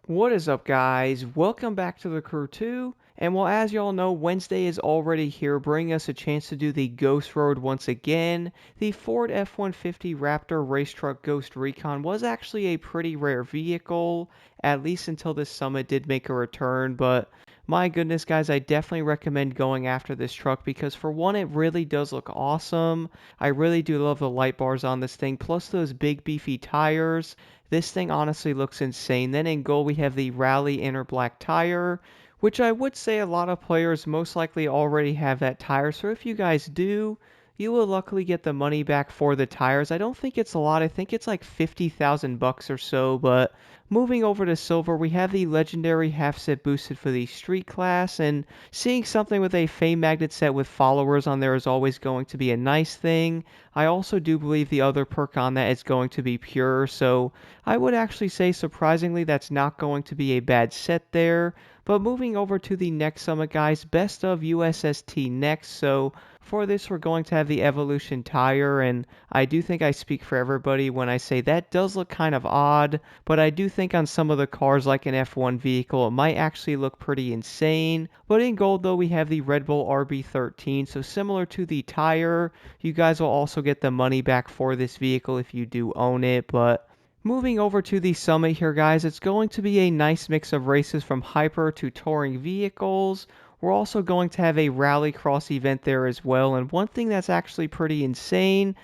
What is up, guys? Welcome back to the crew 2. And well, as y'all know, Wednesday is already here, bringing us a chance to do the Ghost Road once again. The Ford F-150 Raptor Race Truck Ghost Recon was actually a pretty rare vehicle, at least until this summit did make a return, but my goodness, guys, I definitely recommend going after this truck because for one, it really does look awesome. I really do love the light bars on this thing, plus those big beefy tires. This thing honestly looks insane. Then in gold we have the Rally Inner Black tire, which I would say a lot of players most likely already have that tire. So if you guys do, you will luckily get the money back for the tires. I don't think it's a lot. I think it's like 50,000 bucks or so, but moving over to silver, we have the legendary half set boosted for the street class, and seeing something with a fame magnet set with followers on there is always going to be a nice thing. I also do believe the other perk on that is going to be pure, so I would actually say surprisingly that's not going to be a bad set there. But moving over to the next summit, guys, best of USST next. So for this, we're going to have the Evolution tire, and I do think I speak for everybody when I say that does look kind of odd, but I do think on some of the cars like an F1 vehicle, it might actually look pretty insane. But in gold, though, we have the Red Bull RB13, so similar to the tire, you guys will also get the money back for this vehicle if you do own it, but moving over to the summit here, guys, it's going to be a nice mix of races from hyper to touring vehicles. We're also going to have a Rallycross event there as well, and one thing that's actually pretty insane,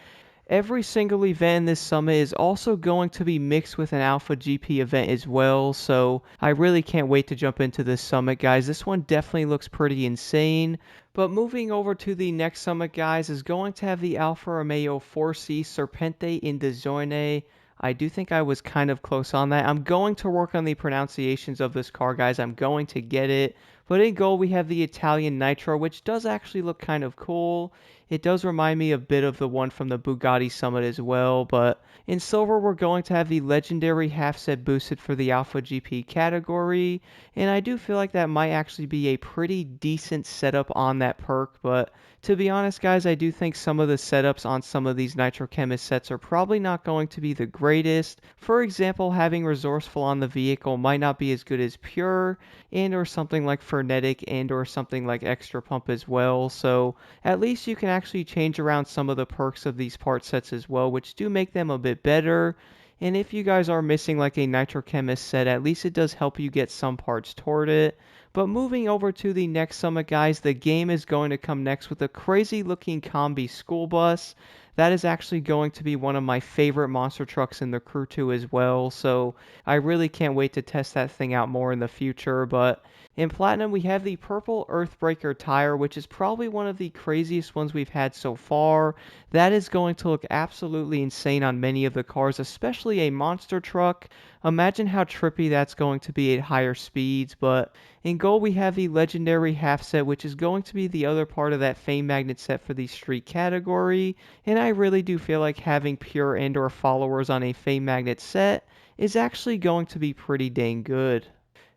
every single event in this summit is also going to be mixed with an Alpha GP event as well, so I really can't wait to jump into this summit, guys. This one definitely looks pretty insane. But moving over to the next summit, guys, is going to have the Alfa Romeo 4C Serpente in Zone. I do think I was kind of close on that. I'm going to work on the pronunciations of this car, guys. I'm going to get it. But in gold, we have the Italian Nitro, which does actually look kind of cool. It does remind me a bit of the one from the Bugatti Summit as well. But in silver, we're going to have the legendary half set boosted for the Alpha GP category. And I do feel like that might actually be a pretty decent setup on that perk. But to be honest, guys, I do think some of the setups on some of these Nitro Chemist sets are probably not going to be the greatest. For example, having Resourceful on the vehicle might not be as good as Pure, and or something like Frenetic, and or something like Extra Pump as well. So at least you can actually change around some of the perks of these part sets as well, which do make them a bit better. And if you guys are missing like a Nitro Chemist set, at least it does help you get some parts toward it. But moving over to the next summit, guys, the game is going to come next with a crazy looking combi school bus. That is actually going to be one of my favorite monster trucks in the Crew 2 as well, so I really can't wait to test that thing out more in the future. But in Platinum, we have the Purple Earthbreaker tire, which is probably one of the craziest ones we've had so far. That is going to look absolutely insane on many of the cars, especially a monster truck. Imagine how trippy that's going to be at higher speeds. But in gold, we have the legendary half set, which is going to be the other part of that fame magnet set for the street category. And I really do feel like having pure and or followers on a fame magnet set is actually going to be pretty dang good.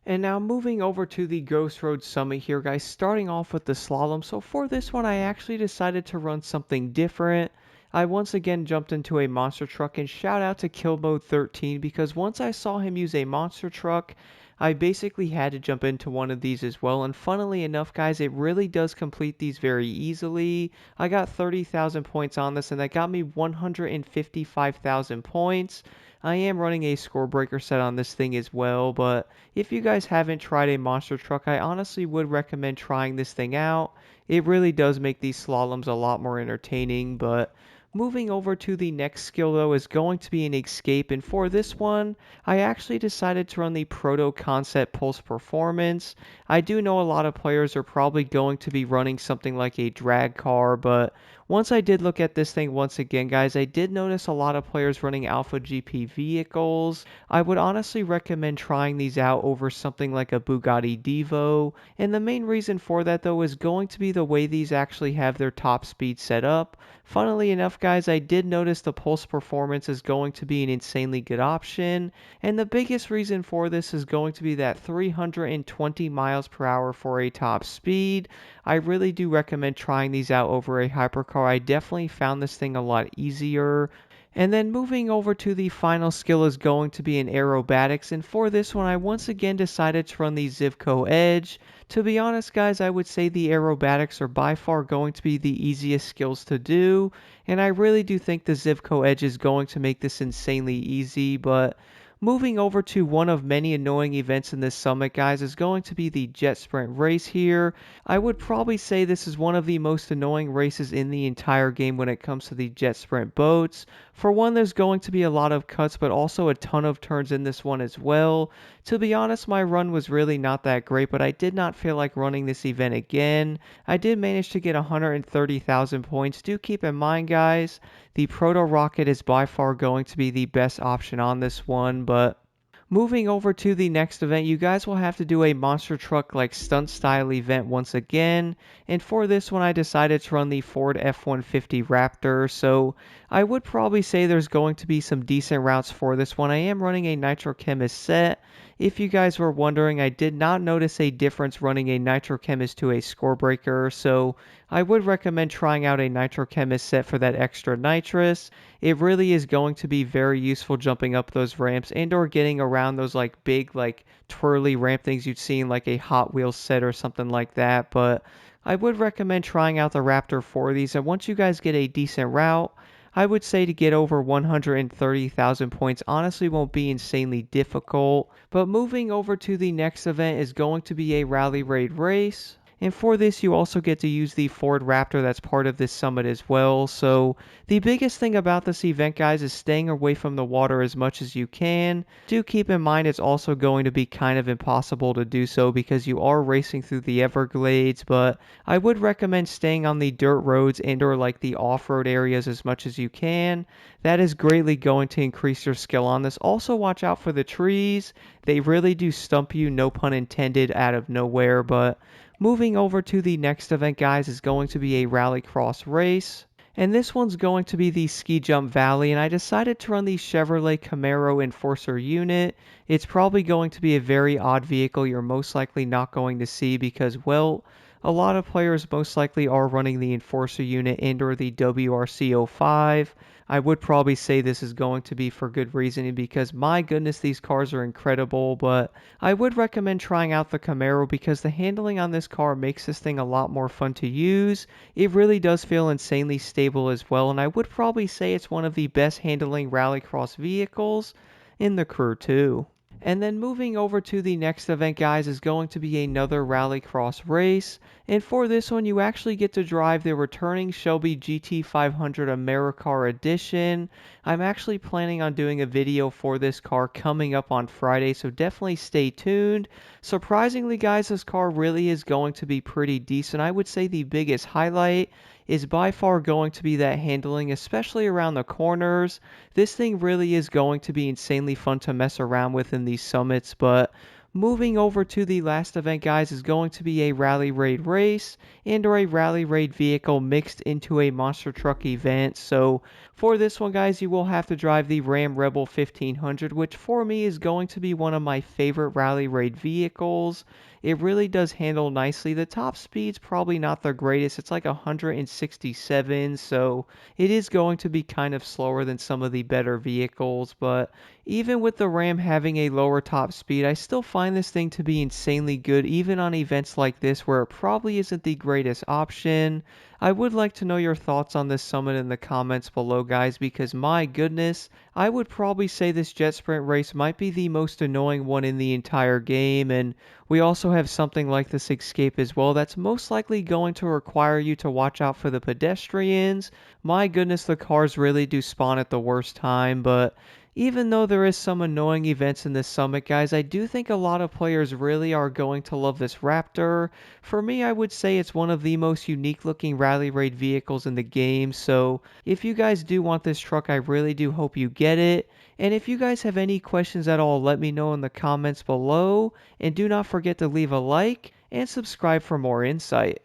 And now moving over to the Ghost Road Summit here, guys, starting off with the Slalom. So for this one, I actually decided to run something different. I once again jumped into a monster truck, and shout out to Kill Mode 13 because once I saw him use a monster truck, I basically had to jump into one of these as well. And funnily enough, guys, it really does complete these very easily. I got 30,000 points on this, and that got me 155,000 points. I am running a score breaker set on this thing as well, but if you guys haven't tried a monster truck, I honestly would recommend trying this thing out. It really does make these slaloms a lot more entertaining. But moving over to the next skill, though, is going to be an escape, and for this one, I actually decided to run the Proto Concept Pulse Performance. I do know a lot of players are probably going to be running something like a drag car, but once I did look at this thing once again, guys, I did notice a lot of players running Alpha GP vehicles. I would honestly recommend trying these out over something like a Bugatti Divo, and the main reason for that, though, is going to be the way these actually have their top speed set up. Funnily enough, guys, I did notice the Pulse Performance is going to be an insanely good option, and the biggest reason for this is going to be that 320 miles per hour for a top speed. I really do recommend trying these out over a hypercar. I definitely found this thing a lot easier. And then moving over to the final skill is going to be in aerobatics, and for this one I once again decided to run the Zivko Edge. To be honest guys, I would say the aerobatics are by far going to be the easiest skills to do, and I really do think the Zivko Edge is going to make this insanely easy. But moving over to one of many annoying events in this summit guys is going to be the Jetsprint race here. I would probably say this is one of the most annoying races in the entire game when it comes to the Jetsprint boats. For one, there's going to be a lot of cuts, but also a ton of turns in this one as well. To be honest, my run was really not that great, but I did not feel like running this event again. I did manage to get 130,000 points. Do keep in mind, guys, the Proto rocket is by far going to be the best option on this one, but moving over to the next event, you guys will have to do a monster truck like stunt style event once again, and for this one I decided to run the Ford F-150 Raptor. So I would probably say there's going to be some decent routes for this one. I am running a Nitrochemist set. If you guys were wondering, I did not notice a difference running a Nitrochemist to a Scorebreaker, so I would recommend trying out a Nitrochemist set for that extra nitrous. It really is going to be very useful jumping up those ramps and or getting around those like big like twirly ramp things you'd see in like a Hot Wheels set or something like that. But I would recommend trying out the Raptor for these, and once you guys get a decent route, I would say to get over 130,000 points honestly won't be insanely difficult. But moving over to the next event is going to be a rally raid race. And for this, you also get to use the Ford Raptor that's part of this summit as well. So the biggest thing about this event, guys, is staying away from the water as much as you can. Do keep in mind it's also going to be kind of impossible to do so because you are racing through the Everglades, but I would recommend staying on the dirt roads and or like the off-road areas as much as you can. That is greatly going to increase your skill on this. Also watch out for the trees. They really do stump you, no pun intended, out of nowhere. But moving over to the next event, guys, is going to be a Rallycross race. And this one's going to be the Ski Jump Valley, and I decided to run the Chevrolet Camaro Enforcer unit. It's probably going to be a very odd vehicle you're most likely not going to see because, well, a lot of players most likely are running the Enforcer unit and or the WRC05. I would probably say this is going to be for good reasoning because my goodness, these cars are incredible, but I would recommend trying out the Camaro because the handling on this car makes this thing a lot more fun to use. It really does feel insanely stable as well, and I would probably say it's one of the best handling rallycross vehicles in the crew too. And then moving over to the next event, guys, is going to be another Rallycross race. And for this one, you actually get to drive the returning Shelby GT500 AmeriCar Edition. I'm actually planning on doing a video for this car coming up on Friday, so definitely stay tuned. Surprisingly, guys, this car really is going to be pretty decent. I would say the biggest highlight is by far going to be that handling, especially around the corners. This thing really is going to be insanely fun to mess around with in these summits. But moving over to the last event, guys, is going to be a rally raid race and or a rally raid vehicle mixed into a monster truck event. So for this one, guys, you will have to drive the Ram Rebel 1500, which for me is going to be one of my favorite rally raid vehicles. It really does handle nicely. The top speed's probably not the greatest. It's like 167, so it is going to be kind of slower than some of the better vehicles, but even with the Ram having a lower top speed, I still find this thing to be insanely good, even on events like this where it probably isn't the greatest option. I would like to know your thoughts on this summit in the comments below, guys, because my goodness, I would probably say this jet sprint race might be the most annoying one in the entire game, and we also have something like this escape as well that's most likely going to require you to watch out for the pedestrians. My goodness, the cars really do spawn at the worst time, but even though there is some annoying events in this summit, guys, I do think a lot of players really are going to love this Raptor. For me, I would say it's one of the most unique looking rally raid vehicles in the game, so if you guys do want this truck, I really do hope you get it. And if you guys have any questions at all, let me know in the comments below, and do not forget to leave a like and subscribe for more insight.